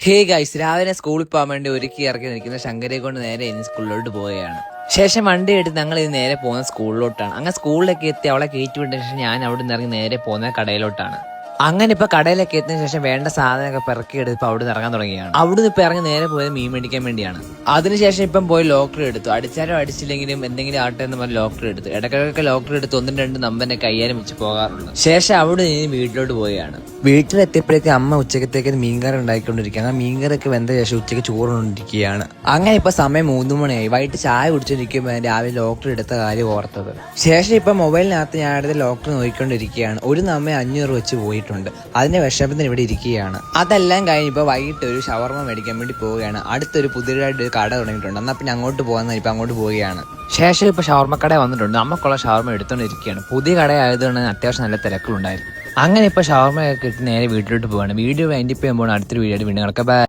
Hey guys, രാവിലെ സ്കൂളിൽ പോകാൻ വേണ്ടി ഒരുക്കി ഇറക്കി നിൽക്കുന്ന ശങ്കരെ കൊണ്ട് നേരെ ഇനി സ്കൂളിലോട്ട് പോവുകയാണ്. ശേഷം വണ്ടി എടുത്ത് ഞങ്ങൾ ഇത് നേരെ പോകുന്ന സ്കൂളിലോട്ടാണ്. അങ്ങനെ സ്കൂളിലേക്ക് എത്തി അവളെ കയറ്റി വിട്ട ശേഷം ഞാൻ അവിടെ നിന്ന് ഇറങ്ങി നേരെ പോകുന്ന കടയിലോട്ടാണ്. അങ്ങനെ ഇപ്പൊ കടയിലേക്ക് എത്തിയ ശേഷം വേണ്ട സാധനമൊക്കെ പെറുക്കിയെടുത്ത് അവിടെ നിന്ന് ഇറങ്ങാൻ തുടങ്ങിയാണ്. അവിടുന്ന് ഇപ്പൊ ഇറങ്ങി നേരെ പോയത് മീൻ മേടിക്കാൻ വേണ്ടിയാണ്. അതിനുശേഷം ഇപ്പം പോയി ലോക്കർ എടുത്തു. അടിച്ചാലും അടിച്ചില്ലെങ്കിലും എന്തെങ്കിലും ആട്ടെ എന്ന് പറഞ്ഞ് ലോക്കർ എടുത്തു. ഇടയ്ക്കിടയ്ക്ക് ലോക്കർ എടുത്ത് 1-2 നമ്പറിന്റെ കയ്യാലും വെച്ച് പോകാറുണ്ട്. ശേഷം അവിടെ നിന്ന് വീട്ടിലോട്ട് പോവുകയാണ്. വീട്ടിലെത്തിയപ്പോഴേക്കും അമ്മ ഉച്ചക്കത്തേക്ക് മീൻകറി ഉണ്ടാക്കിക്കൊണ്ടിരിക്കുകയാണ്. ആ മീൻകറിയൊക്കെ വെന്ത ശേഷം ഉച്ചയ്ക്ക് ചോറുകൊണ്ടിരിക്കുകയാണ്. അങ്ങനെ ഇപ്പൊ സമയം 3 മണിയായി. വൈകിട്ട് ചായ കുടിച്ചോണ്ടിരിക്കുമ്പോൾ രാവിലെ ലോക്കർ എടുത്ത കാര്യം ഓർത്തത്. ശേഷം ഇപ്പൊ മൊബൈലിനകത്ത് ഞാൻ അടുത്ത ലോക്കർ നോക്കിക്കൊണ്ടിരിക്കുകയാണ്. ഒരു നമ്മ 500 വെച്ച് പോയിട്ടുണ്ട്. അതിന്റെ വിഷമത്തിന് ഇവിടെ ഇരിക്കുകയാണ്. അതെല്ലാം കഴിഞ്ഞ് ഇപ്പൊ വൈകിട്ട് ഒരു ഷവർമ മേടിക്കാൻ വേണ്ടി പോവുകയാണ്. അടുത്തൊരു പുതിയതായിട്ട് ഒരു കട തുടങ്ങിയിട്ടുണ്ട്. എന്നാൽ പിന്നെ അങ്ങോട്ട് പോകാൻ ഇപ്പൊ അങ്ങോട്ട് പോവുകയാണ്. ശേഷം ഇപ്പൊ ഷവർമ കട വന്നിട്ടുണ്ട്. നമുക്കുള്ള ഷവർമ എടുത്തോണ്ടിരിക്കുകയാണ്. പുതിയ കട ആയതുകൊണ്ട് അത്യാവശ്യം നല്ല തിരക്കുകളുണ്ടായിരുന്നു. അങ്ങനെ ഇപ്പൊ ഷവർമയൊക്കെ ഇട്ട് നേരെ വീട്ടിലോട്ട് പോവാണ്. വീഡിയോ വൈൻഡപ്പ് ചെയ്യുമ്പോൾ അടുത്തൊരു വീഡിയോ വീണ്ടും നടക്കാം.